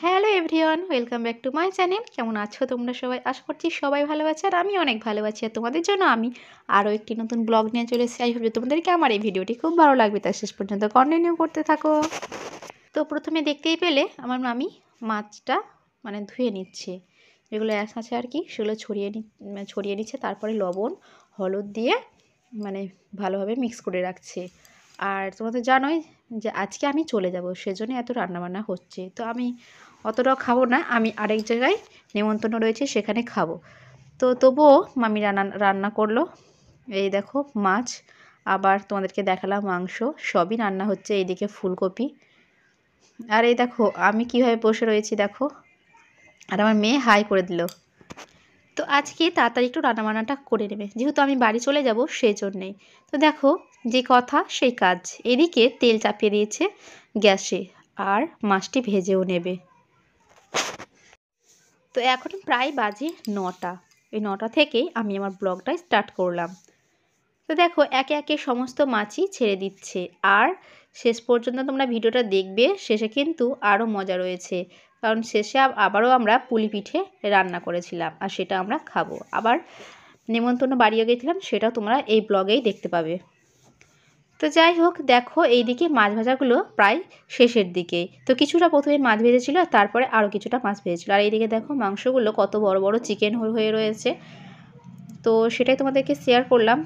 Hello everyone, welcome back to my channel. কেমন আছো তোমরা সবাই? আশা করছি সবাই ভালো আছে আর আমি অনেক ভালো আছি। আর তোমাদের জন্য আমি আরও একটি নতুন ব্লগ নিয়ে চলে এসেছি। আই হোপ যে তোমাদেরকে আমার এই ভিডিওটি খুব ভালো লাগবে, তাই শেষ পর্যন্ত কন্টিনিউ করতে থাকো। তো প্রথমে দেখতেই পেলে আমার মামি মাছটা ধুয়ে নিচ্ছে, যেগুলো অ্যাশ আছে আর কি, সেগুলো ছড়িয়ে নিচ্ছে। তারপরে লবণ হলুদ দিয়ে ভালোভাবে মিক্স করে রাখছে। আর তোমরা তো জানোই যে আজকে আমি চলে যাব, সেজন্য এত রান্নাবান্না হচ্ছে। তো আমি অতটাও খাবো না, আমি আরেক জায়গায় নেমন্তন্ন রয়েছে সেখানে খাবো। তো তবুও মামি রান্না করলো। এই দেখো মাছ, আবার তোমাদেরকে দেখালাম মাংস, সবই রান্না হচ্ছে। এইদিকে ফুলকপি, আর এই দেখো আমি কীভাবে বসে রয়েছি দেখো, আর আমার মেয়ে হাই করে দিল। তো আজকে তাড়াতাড়ি একটু রান্নাবান্নাটা করে নেবে, যেহেতু আমি বাড়ি চলে যাব সেই জন্যেই। তো দেখো যে কথা সেই কাজ, এদিকে তেল চাপিয়ে দিয়েছে গ্যাসে আর মাছটি ভেজেও নেবে। তো এখন প্রায় বাজে 9টা। এই 9টা থেকেই আমি আমার ব্লগটা স্টার্ট করলাম। তো দেখো একে একে সমস্ত মাছই ছেড়ে দিচ্ছে, আর শেষ পর্যন্ত তোমরা ভিডিওটা দেখবে, শেষে কিন্তু আরও মজা রয়েছে। কারণ শেষে আবারও আমরা পুলি পিঠে রান্না করেছিলাম, আর সেটা আমরা খাবো। আবার নেমন্তন্ন বাড়িও গেছিলাম, সেটাও তোমরা এই ব্লগেই দেখতে পাবে। তো যাই হোক, দেখো এইদিকে মাছ ভাজাগুলো প্রায় শেষের দিকে। তো কিছুটা প্রথমে মাছ ভেজেছিল, তারপরে আরও কিছুটা মাছ ভেজেছিলো। আর এইদিকে দেখো মাংসগুলো কত বড় বড় চিকেন হয়ে রয়েছে। তো সেটাই তোমাদেরকে শেয়ার করলাম।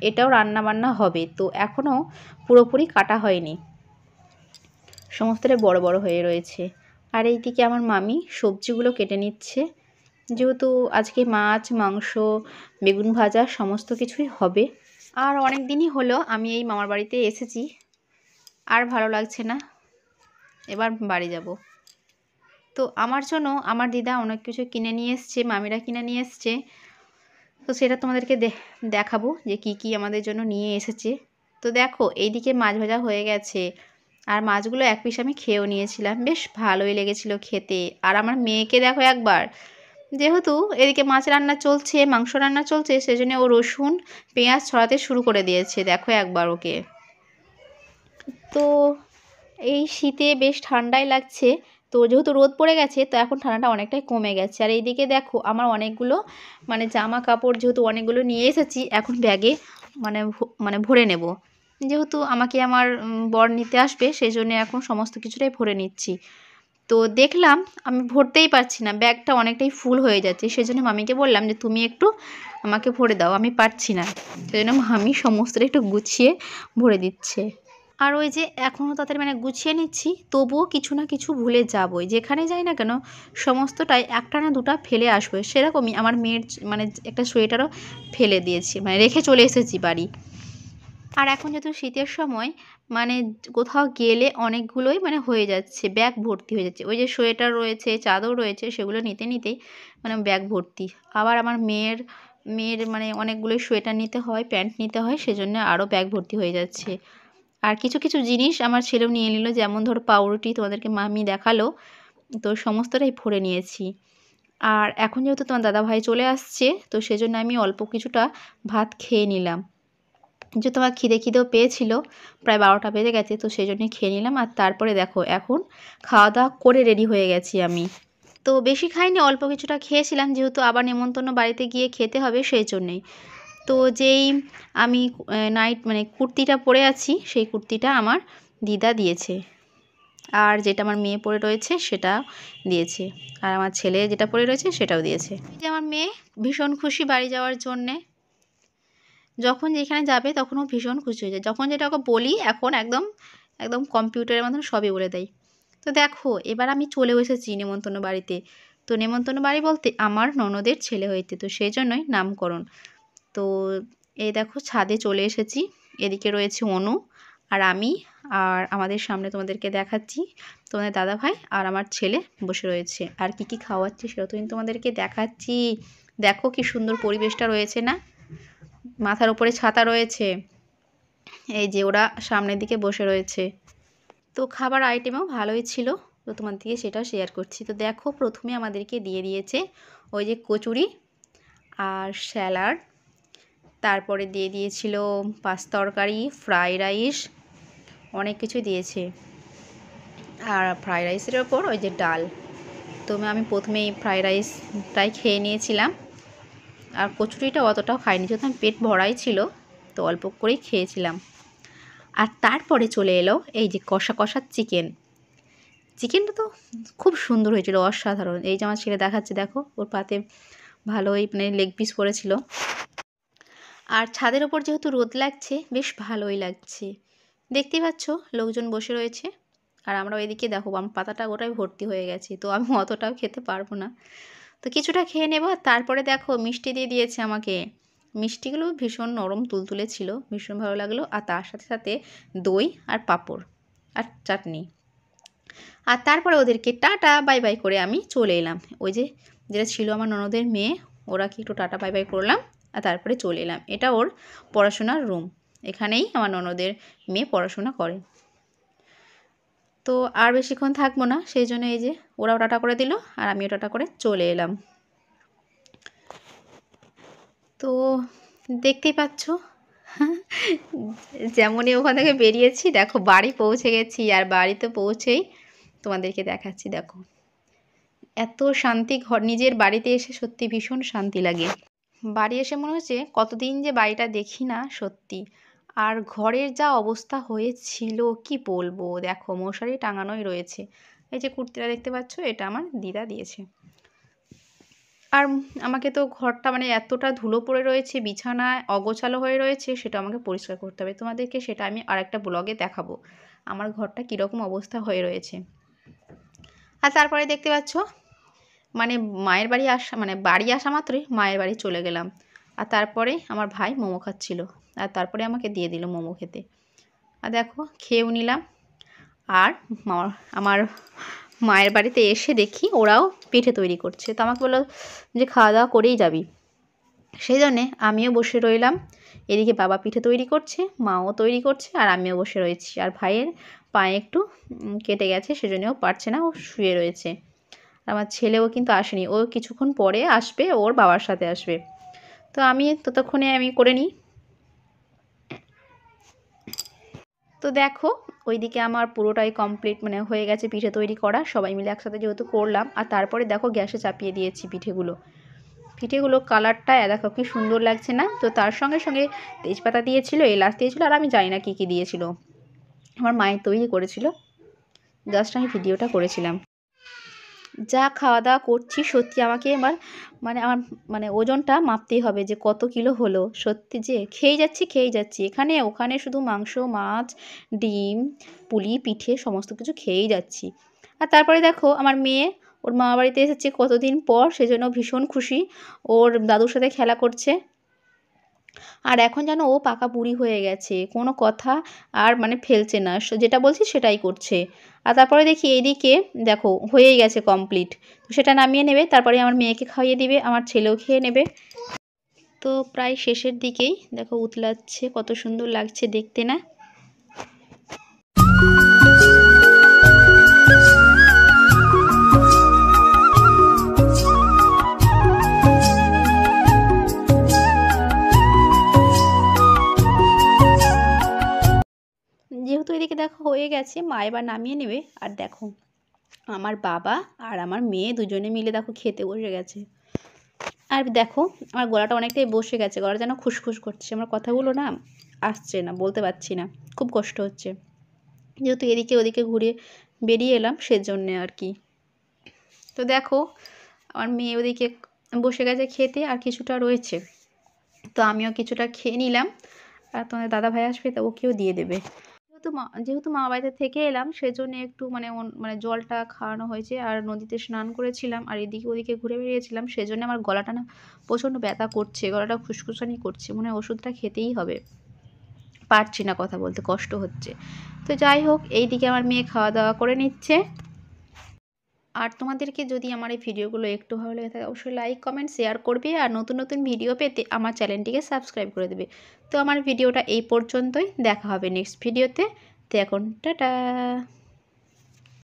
এটাও রান্না বান্না হবে, তো এখনও পুরোপুরি কাটা হয়নি, সমস্তটা বড় বড় হয়ে রয়েছে। আর এইদিকে আমার মামি সবজিগুলো কেটে নিচ্ছে, যেহেতু আজকে মাছ মাংস বেগুন ভাজা সমস্ত কিছুই হবে। আর অনেক দিনই হলো আমি এই মামার বাড়িতে এসেছি, আর ভালো লাগছে না, এবার বাড়ি যাব। তো আমার জন্য আমার দিদা অনেক কিছু কিনে নিয়ে এসছে, মামিরা কিনে নিয়ে এসছে। তো সেটা তোমাদেরকে দেখাবো যে কি কি আমাদের জন্য নিয়ে এসেছে। তো দেখো এইদিকে মাছ ভাজা হয়ে গেছে, আর মাছগুলো এক পিস আমি খেয়েও নিয়েছিলাম, বেশ ভালোই লেগেছিল খেতে। আর আমার মেয়েকে দেখো একবার, যেহেতু এদিকে মাছ রান্না চলছে মাংস রান্না চলছে, সেজন্য ও রসুন পেঁয়াজ ছড়াতে শুরু করে দিয়েছে, দেখো একবার ওকে। তো এই শীতে বেশ ঠান্ডাই লাগছে, তো যেহেতু রোদ পড়ে গেছে তো এখন ঠান্ডাটা অনেকটাই কমে গেছে। আর এইদিকে দেখো আমার অনেকগুলো জামা কাপড় যেহেতু অনেকগুলো নিয়ে এসেছি, এখন ব্যাগে ভরে নেব। যেহেতু আমাকে আমার বর নিতে আসবে, সেই জন্য এখন সমস্ত কিছুটাই ভরে নিচ্ছি। তো দেখলাম আমি ভরতেই পারছি না, ব্যাগটা অনেকটাই ফুল হয়ে যাচ্ছে। সেজন্য মামিকে বললাম যে তুমি একটু আমাকে ভরে দাও, আমি পারছি না। সেজন্য মামি সমস্তটা একটু গুছিয়ে ভরে দিচ্ছে। আর ওই যে এখনও তাড়াতাড়ি গুছিয়ে নিচ্ছি, তবুও কিছু না কিছু ভুলে যাবই, যেখানে যাই না কেন সমস্তটাই একটা না দুটা ফেলে আসবে। সেরকমই আমার মেয়ের একটা সোয়েটারও ফেলে দিয়েছি, রেখে চলে এসেছি বাড়ি। আর এখন যেহেতু শীতের সময় কোথাও গেলে অনেকগুলোই হয়ে যাচ্ছে, ব্যাগ ভর্তি হয়ে যাচ্ছে। ওই যে সোয়েটার রয়েছে চাদর রয়েছে, সেগুলো নিতে নিতেই ব্যাগ ভর্তি। আবার আমার মেয়ের অনেকগুলোই সোয়েটার নিতে হয়, প্যান্ট নিতে হয়, সেজন্য আরও ব্যাগ ভর্তি হয়ে যাচ্ছে। আর কিছু কিছু জিনিস আমার ছেলেও নিয়ে নিল, যেমন ধরো পাউরুটি তোমাদেরকে মামি দেখালো, তো সমস্তটাই ভরে নিয়েছি। আর এখন যেহেতু তোমার দাদাভাই চলে আসছে, তো সেজন্য আমি অল্প কিছুটা ভাত খেয়ে নিলাম, যে তোমার খিদেও পেয়েছিল, প্রায় 12টা বেজে গেছে, তো সেই জন্যই খেয়ে নিলাম। আর তারপরে দেখো এখন খাওয়া দাওয়া করে রেডি হয়ে গেছি আমি। তো বেশি খাইনি, অল্প কিছুটা খেয়েছিলাম, যেহেতু আবার নেমন্তন্ন বাড়িতে গিয়ে খেতে হবে সেই জন্যেই। তো যেই আমি নাইট কুর্তিটা পরে আছি, সেই কুর্তিটা আমার দিদা দিয়েছে, আর যেটা আমার মেয়ে পরে রয়েছে সেটা দিয়েছে, আর আমার ছেলে যেটা পরে রয়েছে সেটাও দিয়েছে। যে আমার মেয়ে ভীষণ খুশি বাড়ি যাওয়ার জন্যে, যখন যেখানে যাবে তখন ও ভীষণ খুশি হয়ে যায়। যখন যেটা ওকে বলি এখন একদম একদম কম্পিউটারের মতন সবই বলে দেয়। তো দেখো এবার আমি চলেও এসেছি নেমন্তন্ন বাড়িতে। তো নেমন্তন্ন বাড়ি বলতে আমার ননদের ছেলে হয়েছে, তো সেই জন্যই নামকরণ। তো এই দেখো ছাদে চলে এসেছি, এদিকে রয়েছে অনু আর আমি, আর আমাদের সামনে তোমাদেরকে দেখাচ্ছি তোমাদের দাদাভাই আর আমার ছেলে বসে রয়েছে। আর কি কি খাওয়াচ্ছি সেটা তো তোমাদেরকে দেখাচ্ছি। দেখো কি সুন্দর পরিবেশটা রয়েছে না, মাথার উপরে ছাতা রয়েছে, এই যে ওরা সামনের দিকে বসে রয়েছে। তো খাবার আইটেমও ভালোই ছিল, তো তোমার দিকে সেটা শেয়ার করছি। তো দেখো প্রথমে আমাদেরকে দিয়ে দিয়েছে ওই যে কচুরি আর স্যালাড, তারপরে দিয়ে দিয়েছিল পাঁচ তরকারি, ফ্রাই রাইস, অনেক কিছু দিয়েছে। আর ফ্রাই রাইসের ওপর ওই যে ডাল, তো আমি প্রথমেই ফ্রাইড রাইসটাই খেয়ে নিয়েছিলাম, আর কচুরিটা অতটাও খাইনি, যেহেতু আমি পেট ভরাই ছিল তো অল্প করেই খেয়েছিলাম। আর তারপরে চলে এলো এই যে কষা কষা চিকেনটা তো খুব সুন্দর হয়েছিল, অসাধারণ। এই যে আমার ছেলে দেখাচ্ছে, দেখো ওর পাতে ভালোই মানে লেগ পিস পড়েছিল। আর ছাদের ওপর যেহেতু রোদ লাগছে বেশ ভালোই লাগছে, দেখতেই পাচ্ছ লোকজন বসে রয়েছে। আর আমরা ওইদিকে দেখো আমার পাতাটা গোটাই ভর্তি হয়ে গেছে, তো আমি অতটাও খেতে পারবো না, তো কিছুটা খেয়ে নেব। তারপরে দেখো মিষ্টি দিয়ে দিয়েছে আমাকে, মিষ্টিগুলো ভীষণ নরম তুলতুলে ছিল, ভীষণ ভালো লাগলো। আর তার সাথে সাথে দই আর পাঁপড় আর চাটনি। আর তারপরে ওদেরকে টাটা বাই বাই করে আমি চলে এলাম। ওই যে যেটা ছিল আমার ননদের মেয়ে, ওরা কি একটু টাটা বাই বাই করলাম আর তারপরে চলে এলাম। এটা ওর পড়াশোনার রুম, এখানেই আমার ননদের মেয়ে পড়াশোনা করে। তো আর বেশিক্ষণ থাকবো না, সেই জন্য এই যে ওরাও টাটা করে দিল আর আমিও টাটা করে চলে এলাম। তো দেখতেই পাচ্ছ যেমনই ওখান থেকে বেরিয়েছি দেখো বাড়ি পৌঁছে গেছি। আর বাড়িতে পৌঁছেই তোমাদেরকে দেখাচ্ছি, দেখো এত শান্তি, ঘর নিজের বাড়িতে এসে সত্যি ভীষণ শান্তি লাগে। বাড়ি এসে মনে হচ্ছে কতদিন যে বাড়িটা দেখি না সত্যি। আর ঘরের যা অবস্থা হয়েছিল কি বলবো, দেখো মশারি টাঙানোই রয়েছে। এই যে কুর্তিটা দেখতে পাচ্ছ, এটা আমার দিদা দিয়েছে। আর আমাকে তো ঘরটা মানে এতটা ধুলো পড়ে রয়েছে, বিছানায় অগোছালো হয়ে রয়েছে, সেটা আমাকে পরিষ্কার করতে হবে। তোমাদেরকে সেটা আমি আরেকটা ব্লগে দেখাবো আমার ঘরটা কীরকম অবস্থা হয়ে রয়েছে। আর তারপরে দেখতে পাচ্ছ মানে মায়ের বাড়ি আসা মানে বাড়ি আসা মাত্রই মায়ের বাড়ি চলে গেলাম। আর তারপরে আমার ভাই মোমো খাচ্ছিল, আর তারপরে আমাকে দিয়ে দিল মোমো খেতে। আর দেখো খেয়েও নিলাম। আর আমার মায়ের বাড়িতে এসে দেখি ওরাও পিঠে তৈরি করছে, তো আমাকে বললো যে খাওয়া দাওয়া করেই যাবি, সেই জন্যে আমিও বসে রইলাম। এদিকে বাবা পিঠে তৈরি করছে, মাও তৈরি করছে, আর আমিও বসে রয়েছি। আর ভাইয়ের পায়ে একটু কেটে গেছে, সেজন্য ও পারছে না, ও শুয়ে রয়েছে। আমার ছেলেও কিন্তু আসেনি, ও কিছুক্ষণ পরে আসবে, ওর বাবার সাথে আসবে। তো আমি ততক্ষণে আমি করে নিই। তো দেখো ওইদিকে আমার পুরোটাই কমপ্লিট মানে হয়ে গেছে পিঠে তৈরি করা, সবাই মিলে একসাথে যেহেতু করলাম। আর তারপরে দেখো গ্যাসে চাপিয়ে দিয়েছি পিঠেগুলো কালারটা দেখো কি সুন্দর লাগছে না। তো তার সঙ্গে সঙ্গে তেজপাতা দিয়েছিল, এলাচ দিয়েছিল, আর আমি জানি না কী কী দিয়েছিল, আমার মায়ের তৈরি করেছিল, জাস্ট আমি ভিডিওটা করেছিলাম। যা খাওয়া দাওয়া করছি সত্যি আমাকে এবার আমার ওজনটা মাপতেই হবে যে কত কিলো হলো। সত্যি যে খেয়েই যাচ্ছি, এখানে ওখানে শুধু মাংস, মাছ, ডিম, পুলি, পিঠে সমস্ত কিছু খেয়েই যাচ্ছি। আর তারপরে দেখো আমার মেয়ে ওর মামা বাড়িতে এসেছে কতদিন পর, সেজন্য ভীষণ খুশি, ওর দাদুর সাথে খেলা করছে। আর এখন যেন ও পাকা বুড়ি হয়ে গেছে, কোনো কথা আর ফেলছে না, যেটা বলছি সেটাই করছে। আর তারপরে দেখি এইদিকে দেখো হয়েই গেছে কমপ্লিট, তো সেটা নামিয়ে নেবে, তারপরে আমার মেয়েকে খাইয়ে দিবে, আমার ছেলেও খেয়ে নেবে। তো প্রায় শেষের দিকেই দেখো উতলাচ্ছে, কত সুন্দর লাগছে দেখতে না। যেহেতু এদিকে দেখো হয়ে গেছে, মা এবার নামিয়ে নেবে। আর দেখো আমার বাবা আর আমার মেয়ে দুজনে মিলে দেখো খেতে বসে গেছে। আর দেখো আমার গলাটা অনেকটাই বসে গেছে, গলা যেন খুসখুস করছে, আমার কথাগুলো না আসছে না, বলতে পারছি না, খুব কষ্ট হচ্ছে, যেহেতু এদিকে ওদিকে ঘুরে বেরিয়ে এলাম সেজন্যে আর কি। তো দেখো আমার মেয়ে ওদিকে বসে গেছে খেতে, আর কিছুটা রয়েছে, তো আমিও কিছুটা খেয়ে নিলাম। আর তোমাদের দাদা ভাই আসবে, তো ওকেও দিয়ে দেবে। যেহেতু মা বাড়িতে থেকে এলাম সেজন্য একটু জলটা খাওয়ানো হয়েছে, আর নদীতে স্নান করেছিলাম, আর এদিকে ওদিকে ঘুরে বেরিয়েছিলাম, সেজন্য আমার গলাটা না প্রচণ্ড ব্যথা করছে, গলাটা খুসখুসানি করছে, মনে হয় ওষুধটা খেতেই হবে, পারছি না কথা বলতে, কষ্ট হচ্ছে। তো যাই হোক, এইদিকে আমার মেয়ে খাওয়া দাওয়া করে নিচ্ছে। আর তোমাদেরকে যদি আমার এই ভিডিওগুলো একটু ভালো লেগে থাকে অবশ্যই লাইক কমেন্ট শেয়ার করবে, আর নতুন নতুন ভিডিও পেতে আমার চ্যানেলটিকে সাবস্ক্রাইব করে দেবে। তো আমার ভিডিওটা এই পর্যন্তই, দেখা হবে নেক্সট ভিডিওতে। তো এখন টাটা।